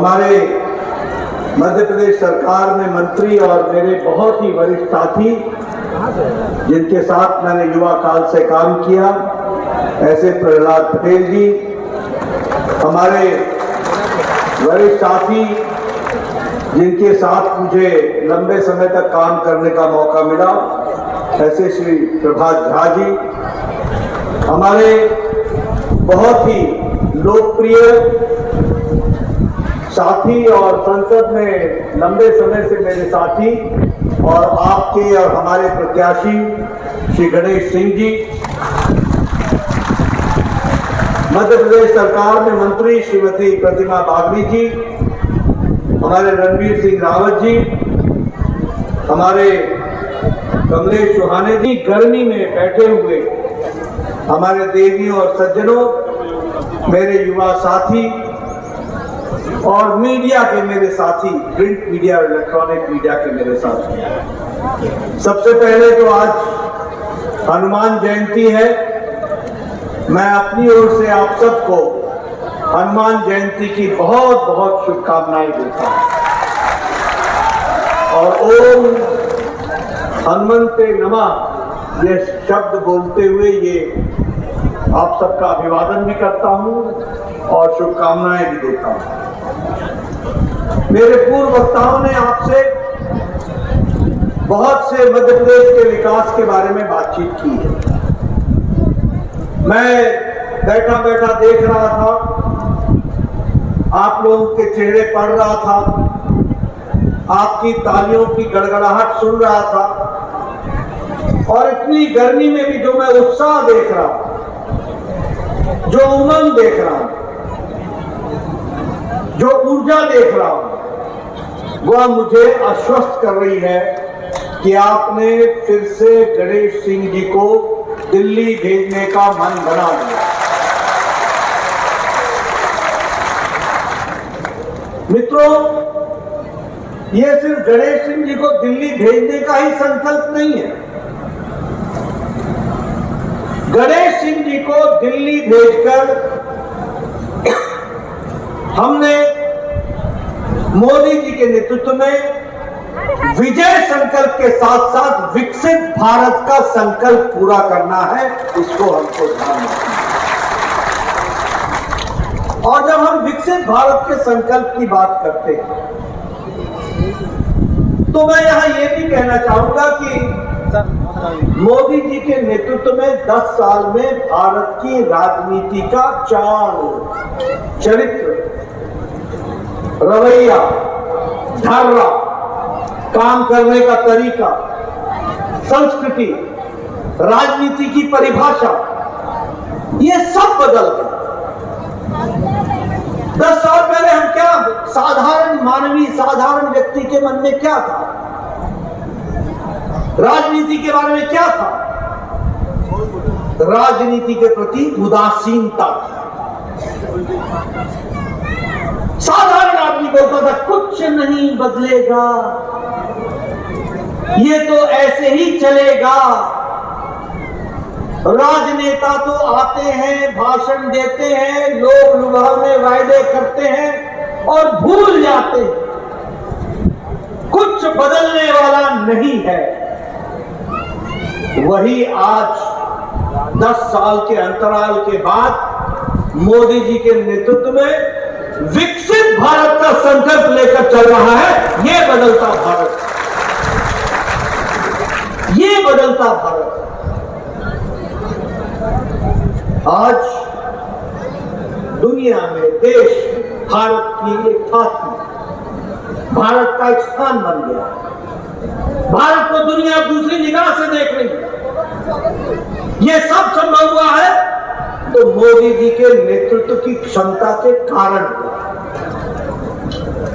हमारे मध्य प्रदेश सरकार में मंत्री और मेरे बहुत ही वरिष्ठ साथी जिनके साथ मैंने युवा काल से काम किया, ऐसे प्रहलाद पटेल जी, हमारे वरिष्ठ साथी जिनके साथ मुझे लंबे समय तक काम करने का मौका मिला, ऐसे श्री प्रभात झा जी, हमारे बहुत ही लोकप्रिय साथी और संसद में लंबे समय से मेरे साथी और आपके और हमारे प्रत्याशी श्री गणेश सिंह जी, मध्य प्रदेश सरकार में मंत्री श्रीमती प्रतिमा बागरी जी, हमारे रणवीर सिंह रावत जी, हमारे कमलेश सुहाने जी, गर्मी में बैठे हुए हमारे देवियों और सज्जनों, मेरे युवा साथी और मीडिया के मेरे साथी, प्रिंट मीडिया और इलेक्ट्रॉनिक मीडिया के मेरे साथी। सबसे पहले तो आज हनुमान जयंती है। मैं अपनी ओर से आप सबको हनुमान जयंती की बहुत बहुत शुभकामनाएं देता हूं और ओम हनुमते नमः ये शब्द बोलते हुए ये आप सबका अभिवादन भी करता हूं और शुभकामनाएं भी देता हूं। मेरे पूर्व वक्ताओं ने आपसे बहुत से मध्य प्रदेश के विकास के बारे में बातचीत की है। मैं बैठा बैठा देख रहा था, आप लोगों के चेहरे पढ़ रहा था, आपकी तालियों की गड़गड़ाहट सुन रहा था और इतनी गर्मी में भी जो मैं उत्साह देख रहा हूं, जो उमंग देख रहा हूं, जो ऊर्जा देख रहा हूं, वह मुझे आश्वस्त कर रही है कि आपने फिर से गणेश सिंह जी को दिल्ली भेजने का मन बना लिया। मित्रों, यह सिर्फ गणेश सिंह जी को दिल्ली भेजने का ही संकल्प नहीं है। गणेश सिंह जी को दिल्ली भेजकर हमने मोदी जी के नेतृत्व में विजय संकल्प के साथ साथ विकसित भारत का संकल्प पूरा करना है, इसको हमको ध्यान रखना है। और जब हम विकसित भारत के संकल्प की बात करते हैं तो मैं यहां यह भी कहना चाहूंगा कि मोदी जी के नेतृत्व में 10 साल में भारत की राजनीति का चाल, चरित्र, रवैया, ढर्रा, काम करने का तरीका, संस्कृति, राजनीति की परिभाषा, ये सब बदल गया। 10 साल पहले हम क्या, साधारण मानवीय, साधारण व्यक्ति के मन में क्या था, राजनीति के बारे में क्या था? राजनीति के प्रति उदासीनता थी। साधारण आदमी बोलता था कुछ नहीं बदलेगा, ये तो ऐसे ही चलेगा, राजनेता तो आते हैं, भाषण देते हैं, लोग लुभावने वायदे करते हैं और भूल जाते हैं, कुछ बदलने वाला नहीं है। वही आज 10 साल के अंतराल के बाद मोदी जी के नेतृत्व में विकसित भारत का संकल्प लेकर चल रहा है। ये बदलता भारत, ये बदलता भारत। आज दुनिया में देश भारत की एक खातिर, भारत का एक स्थान बन गया। भारत को दुनिया दूसरी निगाह से देख रही है। यह सब संभव हुआ है तो मोदी जी के नेतृत्व की क्षमता के कारण हुआ।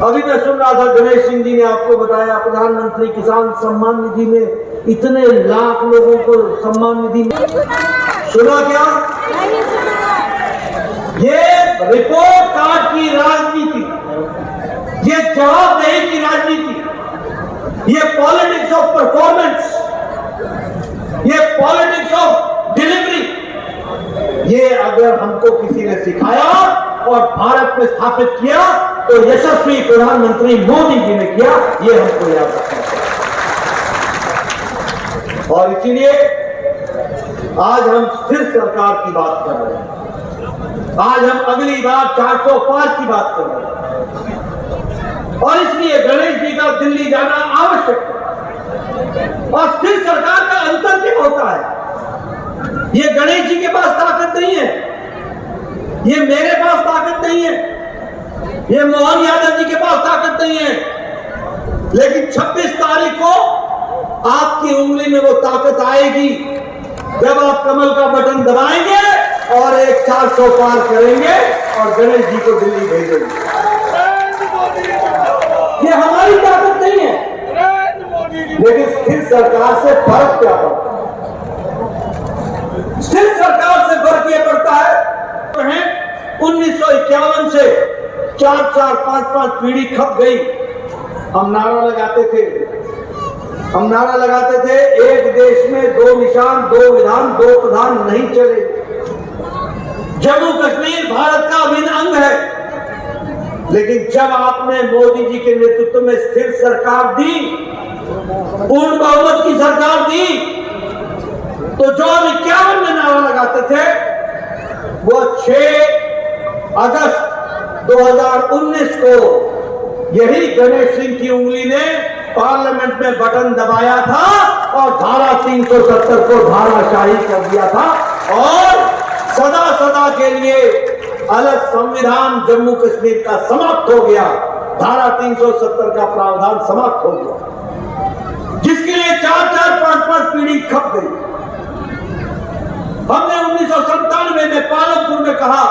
अभी मैं सुन रहा था, गणेश सिंह जी ने आपको बताया प्रधानमंत्री किसान सम्मान निधि में इतने लाख लोगों को सम्मान निधि सुना क्या? ये रिपोर्ट कार्ड की राजनीति, ये जवाबदेही की राजनीति, ये पॉलिटिक्स ऑफ परफॉर्मेंस, ये पॉलिटिक्स ऑफ डिलीवरी, ये अगर हमको किसी ने सिखाया और भारत में स्थापित किया तो यशस्वी प्रधानमंत्री मोदी जी ने किया, ये हमको याद रखना चाहिए। और इसीलिए आज हम स्थिर सरकार की बात कर रहे हैं। आज हम अगली बार 400 पार की बात कर रहे हैं और इसलिए गणेश जी का दिल्ली जाना आवश्यक है। और स्थिर सरकार का अंतर क्या होता है? ये गणेश जी के पास ताकत नहीं है, ये मेरे पास ताकत नहीं है, ये मोहन यादव जी के पास ताकत नहीं है, लेकिन 26 तारीख को आपकी उंगली में वो ताकत आएगी जब आप कमल का बटन दबाएंगे और एक 400 पार करेंगे और गणेश जी को दिल्ली भेजेंगे। ये हमारी ताकत नहीं है, लेकिन स्थिर सरकार से फर्क क्या पड़ता है? स्थिर सरकार से फर्क यह पड़ता है 1951 से 4-4, 5-5 पीढ़ी खप गई। हम नारा लगाते थे एक देश में दो निशान, दो विधान, दो प्रधान नहीं चले। जम्मू कश्मीर भारत का अभिन्न अंग है, लेकिन जब आपने मोदी जी के नेतृत्व में स्थिर सरकार दी, पूर्ण बहुमत की सरकार दी, तो जो हम 51 में नारा लगाते थे वो 6 अगस्त 2019 को यही गणेश सिंह की उंगली ने पार्लियामेंट में बटन दबाया था और धारा 370 को धाराशाही कर दिया था और सदा सदा के लिए अलग संविधान जम्मू कश्मीर का समाप्त हो गया। धारा 370 का प्रावधान समाप्त हो गया, जिसके लिए 4-4, 5-5 पीढ़ी खप गई। हमने 1997 में पालमपुर में कहा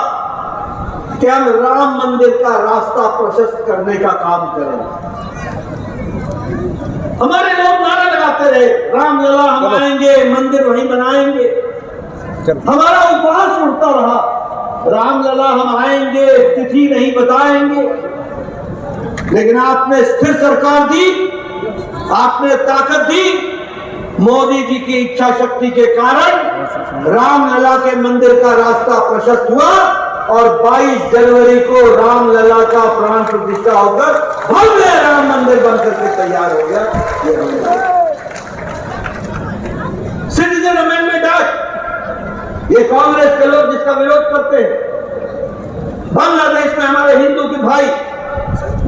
कि हम राम मंदिर का रास्ता प्रशस्त करने का काम करें। हमारे लोग नारा लगाते रहे, रामलला हम आएंगे, मंदिर वहीं बनाएंगे। हमारा उपवास उठता रहा, रामलला हम आएंगे, तिथि नहीं बताएंगे। लेकिन आपने स्थिर सरकार दी, आपने ताकत दी। मोदी जी की इच्छा शक्ति के कारण रामलला के मंदिर का रास्ता प्रशस्त हुआ और 22 जनवरी को रामलला का प्राण प्रतिष्ठा होकर भव्य राम मंदिर बनकर के तैयार हो गया। सिटीजन अमेंडमेंट एक्ट, ये कांग्रेस के लोग जिसका विरोध करते हैं। बांग्लादेश में हमारे हिंदू के भाई,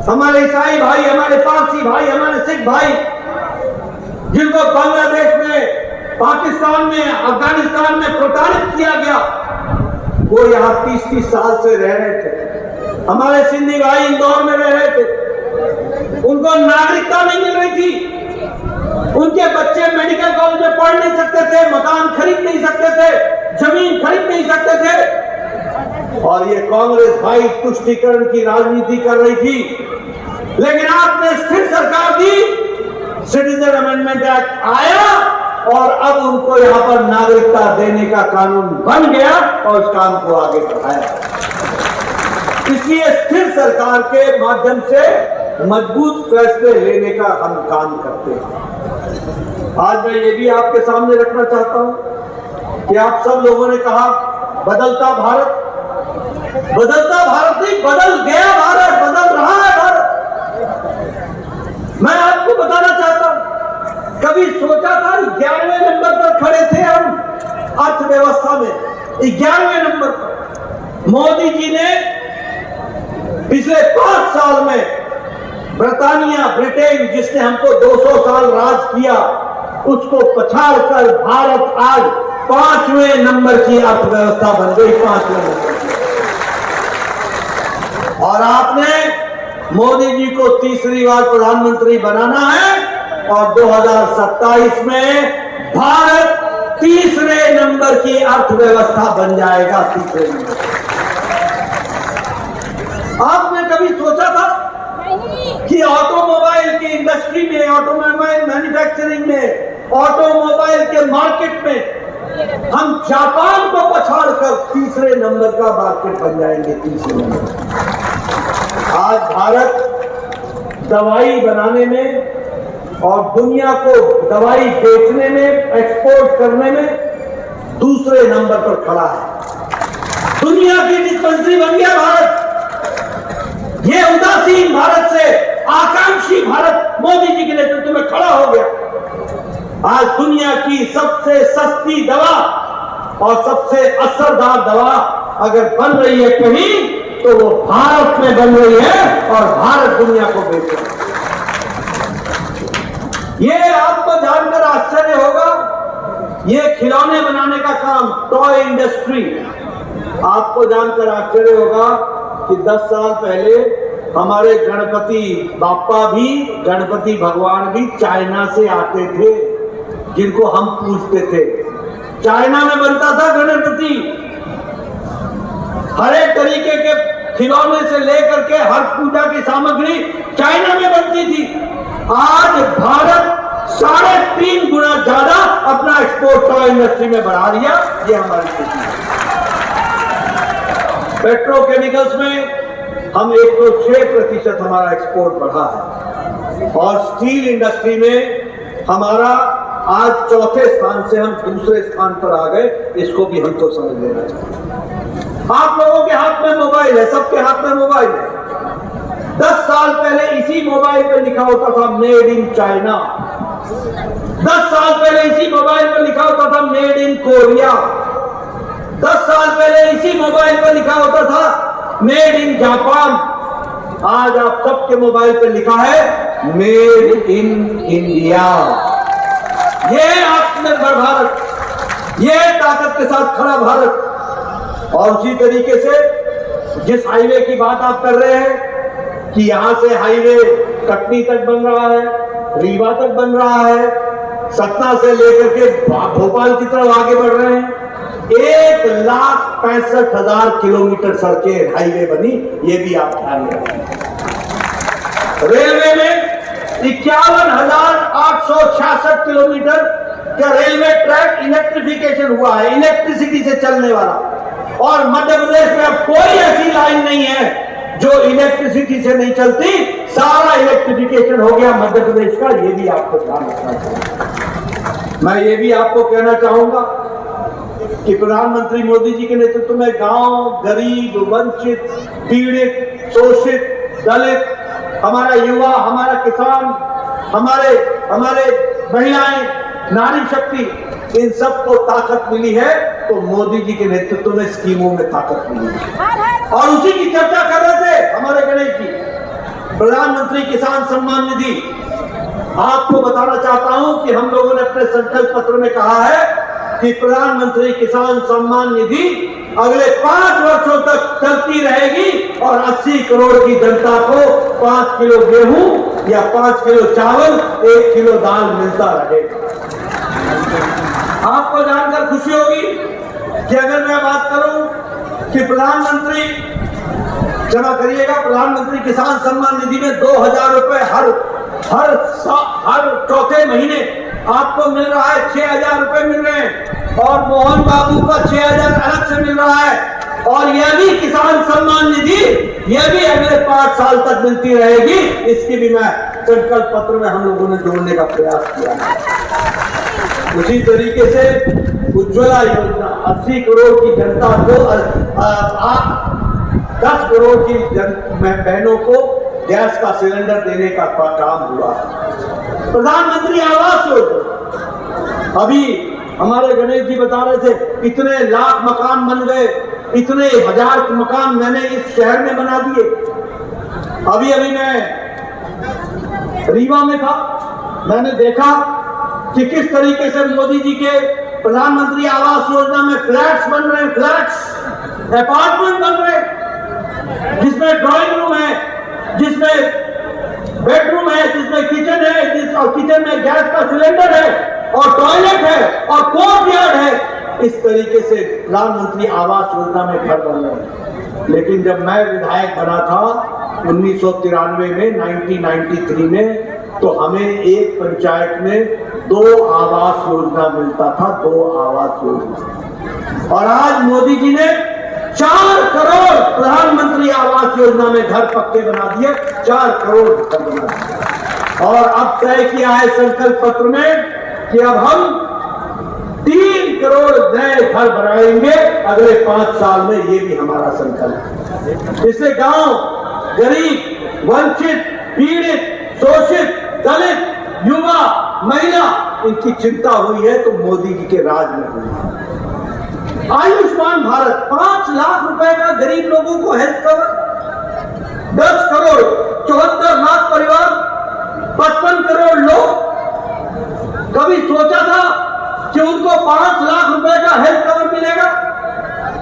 हमारे ईसाई भाई, हमारे पारसी भाई, हमारे सिख भाई, जिनको बांग्लादेश में, पाकिस्तान में, अफगानिस्तान में प्रताड़ित किया गया, वो यहाँ 30-30 साल से रह रहे थे। हमारे सिंधी भाई इंदौर में रह रहे थे, उनको नागरिकता नहीं मिल रही थी। उनके बच्चे मेडिकल कॉलेज में पढ़ नहीं सकते थे, मकान खरीद नहीं सकते थे, जमीन खरीद नहीं सकते थे। और ये कांग्रेस भाई तुष्टीकरण की राजनीति कर रही थी। लेकिन आपने स्थिर सरकार दी, सिटीजन अमेंडमेंट एक्ट आया और अब उनको यहां पर नागरिकता देने का कानून बन गया और उस काम को आगे बढ़ाया। इसलिए स्थिर सरकार के माध्यम से मजबूत फैसले लेने का हम काम करते हैं। आज मैं ये भी आपके सामने रखना चाहता हूं कि आप सब लोगों ने कहा बदलता भारत, बदलता भारत नहीं, बदल गया भारत, बदल रहा है भारत। मैं आपको बताना चाहता हूं, कभी सोचा था 11वें नंबर पर खड़े थे हम अर्थव्यवस्था में, 11वें नंबर पर। मोदी जी ने पिछले 5 साल में ब्रिटानिया, ब्रिटेन, जिसने हमको 200 साल राज किया, उसको पछाड़कर भारत आज 5वें नंबर की अर्थव्यवस्था बन गई, 5वें नंबर। और आपने मोदी जी को तीसरी बार प्रधानमंत्री बनाना है और 2027 में भारत तीसरे नंबर की अर्थव्यवस्था बन जाएगा, तीसरे नंबर। आपने कभी सोचा था कि ऑटोमोबाइल की इंडस्ट्री में, ऑटोमोबाइल मैन्युफैक्चरिंग में, ऑटोमोबाइल के मार्केट में हम जापान को पछाड़कर तीसरे नंबर का मार्केट बन जाएंगे, तीसरे नंबर। आज भारत दवाई बनाने में और दुनिया को दवाई बेचने में, एक्सपोर्ट करने में दूसरे नंबर पर खड़ा है। दुनिया की डिस्पेंसरी बन गया भारत। ये उदासीन भारत से आकांक्षी भारत मोदी जी के नेतृत्व में खड़ा हो गया। आज दुनिया की सबसे सस्ती दवा और सबसे असरदार दवा अगर बन रही है कहीं, तो वो भारत में बन रही है और भारत दुनिया को बेच रहा है। ये आपको जानकर आश्चर्य होगा, ये खिलौने बनाने का काम, टॉय इंडस्ट्री, आपको जानकर आश्चर्य होगा कि 10 साल पहले हमारे गणपति बाप्पा भी, गणपति भगवान भी चाइना से आते थे, जिनको हम पूजते थे। चाइना में बनता था गणपति, हर एक तरीके के खिलौने से लेकर के हर पूजा की सामग्री चाइना में बनती थी। आज भारत 3.5 गुना ज्यादा अपना एक्सपोर्ट टॉय इंडस्ट्री में बढ़ा दिया। ये हमारी स्थिति है। पेट्रोकेमिकल्स में हम 106% हमारा एक्सपोर्ट बढ़ा है और स्टील इंडस्ट्री में हमारा आज 4थे स्थान से हम दूसरे स्थान पर आ गए। इसको भी हमको समझ लेना चाहिए। आप लोगों के हाथ में मोबाइल है, सबके हाथ में मोबाइल है। 10 साल पहले इसी मोबाइल पे लिखा होता था मेड इन चाइना। 10 साल पहले इसी मोबाइल पर लिखा होता था मेड इन कोरिया। 10 साल पहले इसी मोबाइल पर लिखा होता था मेड इन जापान। आज आप सबके मोबाइल पर लिखा है मेड इन इंडिया। ये आत्मनिर्भर भारत, ये ताकत के साथ खड़ा भारत। और उसी तरीके से जिस हाईवे की बात आप कर रहे हैं कि यहां से हाईवे कटनी तक बन रहा है, रीवा तक बन रहा है, सतना से लेकर के भोपाल की तरफ आगे बढ़ रहे हैं, 1,65,000 किलोमीटर सड़कें हाईवे बनी। ये भी आप ध्यान रखें। रेलवे में 51,866 किलोमीटर का रेलवे ट्रैक इलेक्ट्रिफिकेशन हुआ है, इलेक्ट्रिसिटी से चलने वाला। और मध्य प्रदेश में अब कोई ऐसी लाइन नहीं है जो इलेक्ट्रिसिटी से नहीं चलती। सारा इलेक्ट्रिफिकेशन हो गया मध्य प्रदेश का। ये भी आपको ध्यान रखना चाहिए। मैं ये भी आपको कहना चाहूंगा कि प्रधानमंत्री मोदी जी के नेतृत्व में गांव, गरीब, वंचित, पीड़ित, शोषित, दलित, हमारा युवा, हमारा किसान, हमारे महिलाएं, नारी शक्ति, इन सबको ताकत मिली है। तो मोदी जी के नेतृत्व में स्कीमों में ताकत मिली है। और उसी की चर्चा कर रहे थे हमारे गणेश जी। प्रधानमंत्री किसान सम्मान निधि, आपको बताना चाहता हूं कि हम लोगों ने अपने संकल्प पत्र में कहा है कि प्रधानमंत्री किसान सम्मान निधि अगले 5 वर्षों तक चलती रहेगी और 80 करोड़ की जनता को 5 किलो गेहूं या 5 किलो चावल, 1 किलो दाल मिलता रहेगा। आपको जानकर खुशी होगी कि अगर मैं बात करूं कि प्रधानमंत्री, क्षमा करिएगा, प्रधानमंत्री किसान सम्मान निधि में 2,000 रुपए हर चौथे महीने आपको मिल रहा है। 6,000 रुपए मिल रहे हैं और मोहन बाबू का 6,000 अलग से मिल रहा है। और यह भी किसान सम्मान निधि, यह भी अगले 5 साल तक मिलती रहेगी। इसकी भी मैं संकल्प पत्र में हम लोगों ने जोड़ने का प्रयास किया है। उसी तरीके से उज्ज्वला योजना, 80 करोड़ की जनता को 10 करोड़ की बहनों को गैस का सिलेंडर देने का काम हुआ है। प्रधानमंत्री आवास योजना, अभी हमारे गणेश जी बता रहे थे इतने लाख मकान बन गए, इतने 1000 मकान मैंने इस शहर में बना दिए। अभी मैं रीवा में था, मैंने देखा कि किस तरीके से मोदी जी के प्रधानमंत्री आवास योजना में फ्लैट्स बन रहे हैं, फ्लैट्स, अपार्टमेंट बन रहे हैं, जिसमें ड्राइंग रूम है, जिसमें बेडरूम है, जिसमें किचन है, और किचन में गैस का सिलेंडर है और टॉयलेट है और कोर्टयार्ड है। इस तरीके से प्रधानमंत्री आवास योजना में घर बन रहे हैं। लेकिन जब मैं विधायक बना था 1993 में, 1993 में, तो हमें एक पंचायत में 2 आवास योजना मिलता था, 2 आवास योजना। और आज मोदी जी ने 4 करोड़ प्रधानमंत्री आवास योजना में घर पक्के बना दिए, 4 करोड़ घर बना दिए। और अब तय किया है संकल्प पत्र में कि अब हम 3 करोड़ नए घर बनाएंगे अगले 5 साल में। ये भी हमारा संकल्प है। इससे गांव गरीब, वंचित, पीड़ित, शोषित, दलित, युवा, महिला, इनकी चिंता हुई है तो मोदी जी के राज में हुई है। आयुष्मान भारत 5 लाख रुपए का गरीब लोगों को हेल्थ कवर, 10 करोड़ 74 लाख परिवार, 55 करोड़ लोग। कभी सोचा था कि उनको 5 लाख रुपए का हेल्थ कवर मिलेगा?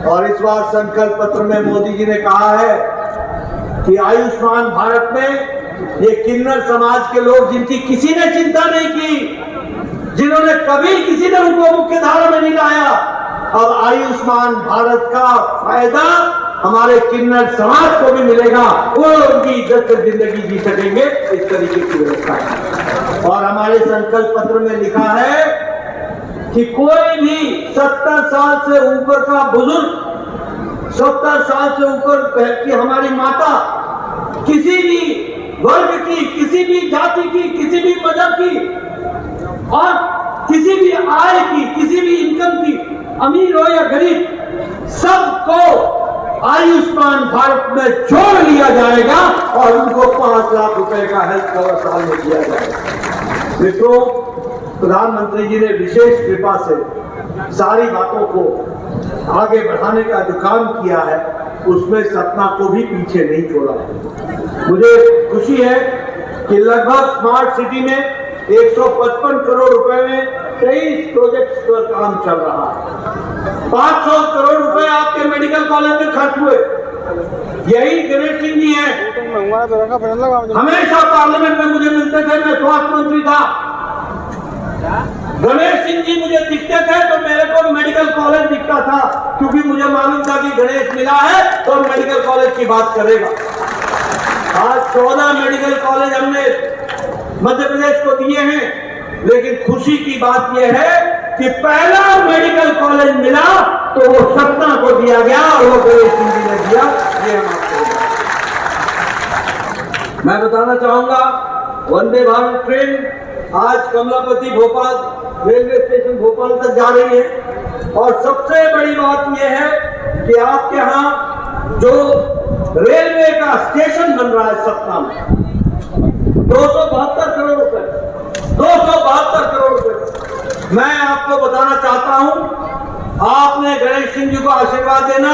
और इस बार संकल्प पत्र में मोदी जी ने कहा है कि आयुष्मान भारत में ये किन्नर समाज के लोग जिनकी किसी ने चिंता नहीं की, जिन्होंने कभी किसी ने उनको मुख्य धारा में नहीं लाया, अब आयुष्मान भारत का फायदा हमारे किन्नर समाज को भी मिलेगा। वो उनकी इज्जत से जिंदगी जी सकेंगे, इस तरीके की व्यवस्था है। और हमारे संकल्प पत्र में लिखा है कि कोई भी 70 साल से ऊपर का बुजुर्ग, 70 साल से ऊपर की हमारी माता, किसी भी वर्ग की, किसी भी जाति की, किसी भी मजहब की और किसी भी आय की, किसी भी इनकम की, अमीर हो या गरीब, सबको आयुष्मान भारत में जोड़ लिया जाएगा और उनको 5 लाख रुपए का हेल्थ कवर साल में दिया जाएगा। मित्रों, प्रधानमंत्री जी ने विशेष कृपा से सारी बातों को आगे बढ़ाने का जो काम किया है उसमें सपना को भी पीछे नहीं छोड़ा। मुझे खुशी है कि लगभग स्मार्ट सिटी में 155 करोड़ रुपए में 23 प्रोजेक्ट्स पर काम चल रहा है। 500 करोड़ रुपए आपके मेडिकल कॉलेज में खर्च हुए। यही गणेश सिंह जी हैं, हमेशा पार्लियामेंट में मुझे मिलते थे, मैं स्वास्थ्य मंत्री था। गणेश सिंह जी मुझे दिखते थे तो मेरे को मेडिकल कॉलेज दिखता था, क्योंकि मुझे मालूम था कि गणेश मिला है तो मेडिकल कॉलेज की बात करेगा। आज 14 मेडिकल कॉलेज हमने मध्य प्रदेश को दिए हैं, लेकिन खुशी की बात यह है कि पहला मेडिकल कॉलेज मिला तो वो सतना को दिया गया और वो गणेश सिंह जी ने दिया। ये हम आपको मैं बताना चाहूंगा, वंदे भारत ट्रेन आज कमलापति भोपाल रेलवे स्टेशन भोपाल तक जा रही है। और सबसे बड़ी बात यह है कि आपके यहाँ जो रेलवे का स्टेशन बन रहा है सतना में, 272 करोड़ रुपए, 272 करोड़ रुपए। मैं आपको बताना चाहता हूं, आपने गणेश सिंह जी को आशीर्वाद देना।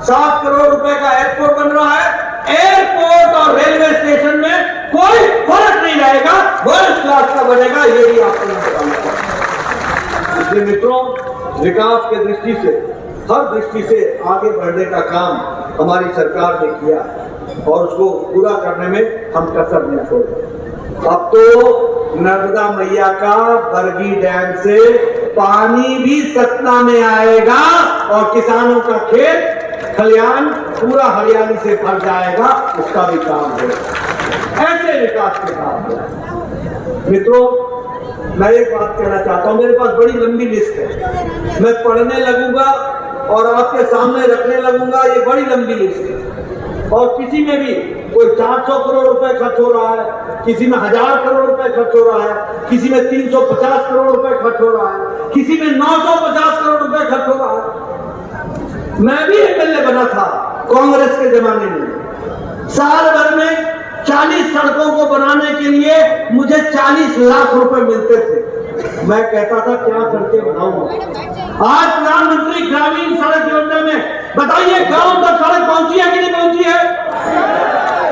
7 करोड़ रुपए का एयरपोर्ट बन रहा है। एयरपोर्ट और रेलवे स्टेशन में कोई फर्क नहीं रहेगा, वर्ल्ड क्लास का बनेगा, ये भी आपको बताना चाहता हूं। इसलिए मित्रों, विकास के दृष्टि से, हर दृष्टि से आगे बढ़ने का काम हमारी सरकार ने किया है और उसको पूरा करने में हम कसर नहीं छोड़े। अब तो नर्मदा मैया का बरगी डैम से पानी भी सतना में आएगा और किसानों का खेत खलियान पूरा हरियाली से भर जाएगा, उसका भी काम होगा। ऐसे विकास के काम होगा। मित्रों, मैं एक बात कहना चाहता हूं, मेरे पास बड़ी लंबी लिस्ट है, मैं पढ़ने लगूंगा और आपके सामने रखने लगूंगा, ये बड़ी लंबी लिस्ट है। और किसी में भी कोई 400 करोड़ रुपए खर्च हो रहा है, किसी में 1000 करोड़ रुपए खर्च हो रहा है, किसी में 350 करोड़ रुपए खर्च हो रहा है, किसी में 950 करोड़ रुपए खर्च हो रहा है। मैं भी एमएलए बना था कांग्रेस के जमाने में। साल भर में 40 सड़कों को बनाने के लिए मुझे 40 लाख रुपए मिलते थे। मैं कहता था क्या सड़कें बनाऊंगा। आज प्रधानमंत्री ग्रामीण सड़क योजना में बताइए, गांव तक सड़क पहुंची है कि नहीं पहुंची है?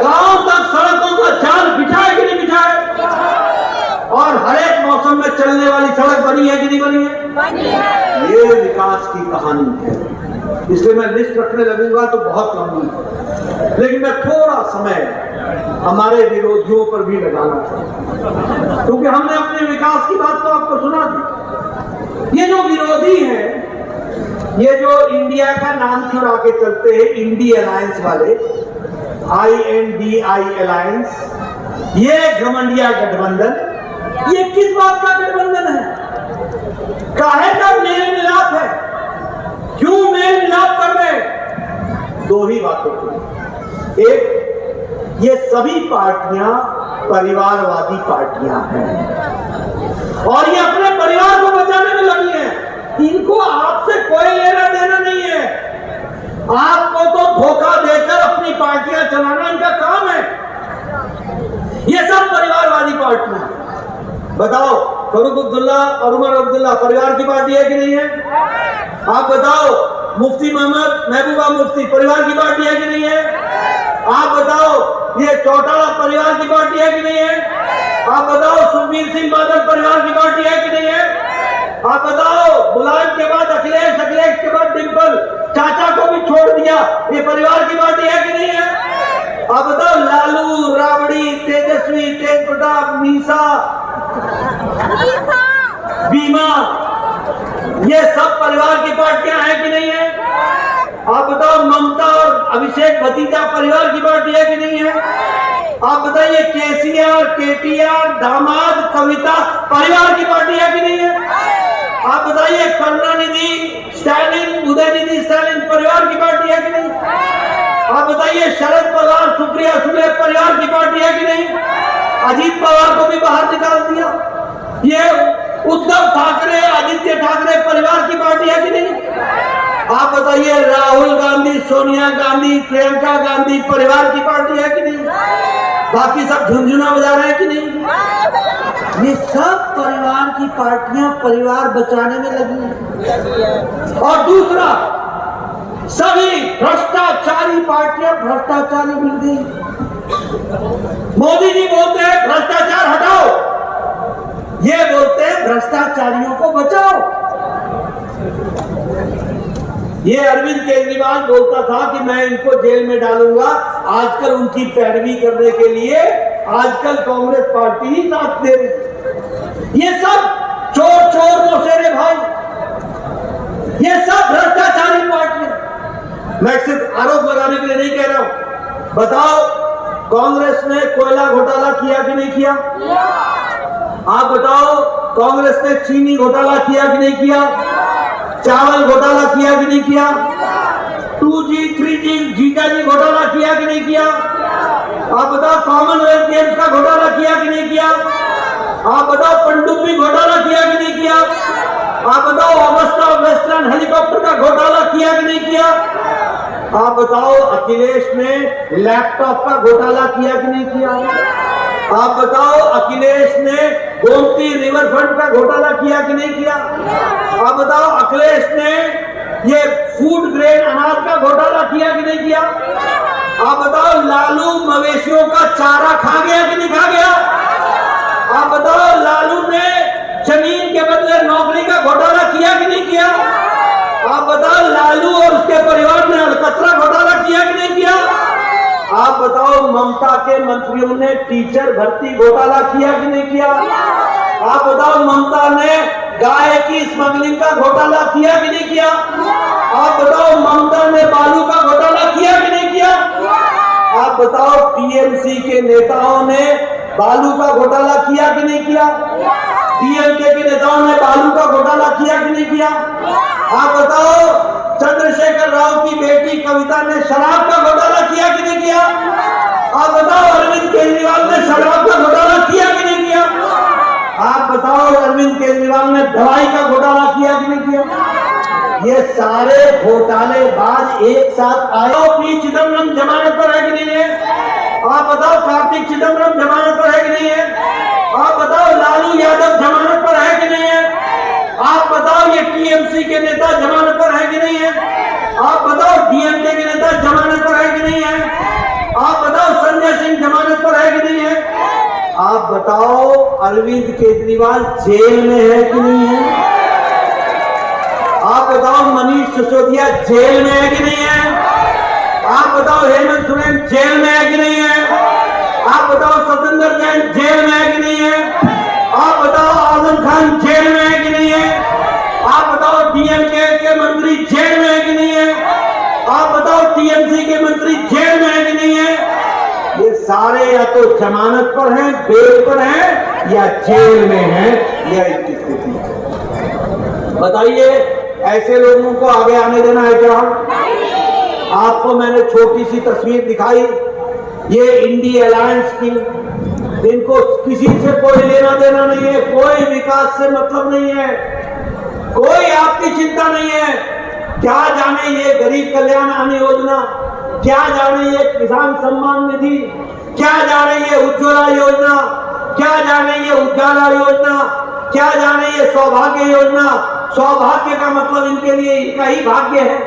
गांव तक सड़कों का जाल बिछा है कि नहीं बिछा है? और हर एक मौसम में चलने वाली सड़क बनी है कि नहीं बनी है? ये विकास की कहानी है। इसलिए मैं लिस्ट रखने लगूंगा तो बहुत लंबी है, लेकिन मैं थोड़ा समय हमारे विरोधियों पर भी लगाना चाहता, क्योंकि हमने अपने विकास की बात तो आपको सुना दी। ये जो विरोधी हैं, ये जो इंडिया का नाम चुरा के चलते हैं, इंडी अलायंस वाले, INDI अलायंस, ये घमंडिया गठबंधन, ये किस बात का गठबंधन है? काहे का मेल मिलाप है? क्यों मेल मिलाप कर रहे? दो ही बातों को। एक, ये सभी पार्टियां परिवारवादी पार्टियां हैं और ये अपने परिवार को बचाने में लगी हैं। इनको आपसे कोई लेना देना नहीं है। आपको तो धोखा देकर अपनी पार्टियां चलाना इनका काम पार्टियां, बताओ फरूक अब्दुल्ला और उमर अब्दुल्ला परिवार की पार्टी है कि नहीं है? आप बताओ मुफ्ती मोहम्मद महबूबा मुफ्ती परिवार की पार्टी है कि नहीं है? आप बताओ ये चौटाला परिवार की पार्टी है कि नहीं है? आप बताओ सुखबीर सिंह बादल परिवार की पार्टी है कि नहीं है? आप बताओ मुलायम के बाद अखिलेश, अखिलेश के बाद डिम्पल, चाचा को भी छोड़ दिया, ये परिवार की पार्टी है कि नहीं है? आप बताओ लालू, राबड़ी, तेजस्वी, तेज प्रताप, मीसा, बीमा, ये सब परिवार की पार्टियां हैं कि नहीं है? आप बताओ ममता और अभिषेक भतीजा परिवार की पार्टी है कि नहीं है? आप बताइए केसीआर, केटीआर, दामाद, कविता परिवार की पार्टी है कि नहीं है? आप बताइए करुणानिधि स्टालिन, उदयनिधि स्टालिन परिवार की पार्टी है कि नहीं? आप बताइए शरद पवार, सुप्रिया सुले परिवार की पार्टी है कि नहीं? अजीत पवार को भी बाहर निकाल दिया। ये उद्धव ठाकरे, आदित्य ठाकरे परिवार की पार्टी है कि नहीं? आप बताइए राहुल गांधी, सोनिया गांधी, प्रियंका गांधी परिवार की पार्टी है कि नहीं? बाकी सब झुंझुना बजा रहे हैं कि नहीं? ये सब परिवार की पार्टियां परिवार बचाने में लगी हैं। और दूसरा, सभी भ्रष्टाचारी पार्टियां भ्रष्टाचारी मिल गई। मोदी जी बोलते हैं भ्रष्टाचार हटाओ, ये बोलते हैं भ्रष्टाचारियों को बचाओ। ये अरविंद केजरीवाल बोलता था कि मैं इनको जेल में डालूंगा, आजकल उनकी पैरवी करने के लिए आजकल कांग्रेस पार्टी ही साथ दे रही। ये सब चोर चोर मोसेरे भाई, ये सब भ्रष्टाचारी पार्टियां। मैं सिर्फ आरोप लगाने के लिए नहीं कह रहा हूं। बताओ कांग्रेस ने कोयला घोटाला किया कि नहीं किया? आप बताओ कांग्रेस ने चीनी घोटाला किया कि नहीं किया? चावल घोटाला किया कि नहीं किया? 2G 3G जीजाजी घोटाला किया कि नहीं किया? आप बताओ कॉमनवेल्थ गेम्स का घोटाला किया कि नहीं किया? आप बताओ पनडुब्बी घोटाला किया कि नहीं किया? आप बताओ ऑगस्टा वेस्टर्न हेलीकॉप्टर का घोटाला किया कि नहीं किया? आप बताओ अखिलेश ने लैपटॉप का घोटाला किया कि नहीं किया? आप बताओ अखिलेश ने गोमती रिवर फ्रंट का घोटाला किया कि नहीं किया? आप बताओ अखिलेश ने ये फूड ग्रेन अनाज का घोटाला किया कि नहीं किया? आप बताओ लालू मवेशियों का चारा खा गया कि नहीं खा गया? आप बताओ लालू ने जमीन के बदले नौकरी का घोटाला किया कि नहीं किया? आप बताओ लालू और उसके परिवार ने अलकतरा घोटाला किया कि नहीं किया? आप बताओ ममता के मंत्रियों ने टीचर भर्ती घोटाला किया कि नहीं किया? आप बताओ ममता ने गाय की स्मगलिंग का घोटाला किया कि नहीं किया? आप बताओ ममता ने बालू का घोटाला किया कि नहीं किया? आप बताओ टीएमसी के नेताओं ने बालू का घोटाला किया कि नहीं किया? डीएमके के नेताओं ने बालू का घोटाला किया कि नहीं किया? आप बताओ चंद्रशेखर राव की बेटी कविता ने शराब का घोटाला किया कि नहीं किया? आप बताओ अरविंद केजरीवाल ने शराब का घोटाला किया कि नहीं किया? आप बताओ अरविंद केजरीवाल ने दवाई का घोटाला किया कि नहीं किया? ये सारे घोटालेबाज एक साथ आए। पी चिदम्बरम जमानत पर है कि नहीं है? आप बताओ कार्तिक चिदम्बरम जमानत पर है कि नहीं है? आप बताओ लालू यादव जमानत पर है कि नहीं है? आप बताओ ये टीएमसी के नेता जमानत पर है कि नहीं है? आप बताओ डीएमके के नेता जमानत पर है कि नहीं है? आप बताओ संजय सिंह जमानत पर है कि नहीं है? आप बताओ अरविंद केजरीवाल जेल में है कि नहीं है? आप बताओ मनीष सिसोदिया जेल में है कि नहीं है? आप बताओ हेमंत सोरेन जेल में है कि नहीं है? आप बताओ सतेंद्र जैन जेल में है कि नहीं है? आप बताओ आजम खान जेल में है कि नहीं है? आप बताओ डीएमके के मंत्री जेल में है कि नहीं है? आप बताओ टीएमसी के मंत्री जेल में है कि नहीं है? ये सारे या तो जमानत पर हैं, बेल पर हैं, या जेल में हैं, या इनकी स्थिति है। बताइए ऐसे लोगों को आगे आने देना है क्या? आपको मैंने छोटी सी तस्वीर दिखाई, ये इंडी अलायंस की। इनको किसी से कोई लेना देना नहीं है, कोई विकास से मतलब नहीं है, कोई आपकी चिंता नहीं है। क्या जाने ये गरीब कल्याण अन्न योजना, क्या जाने ये किसान सम्मान निधि, क्या जाने ये उज्ज्वला योजना, क्या जाने ये उजाला योजना, क्या जाने ये सौभाग्य योजना। सौभाग्य का मतलब इनके लिए इनका ही भाग्य है।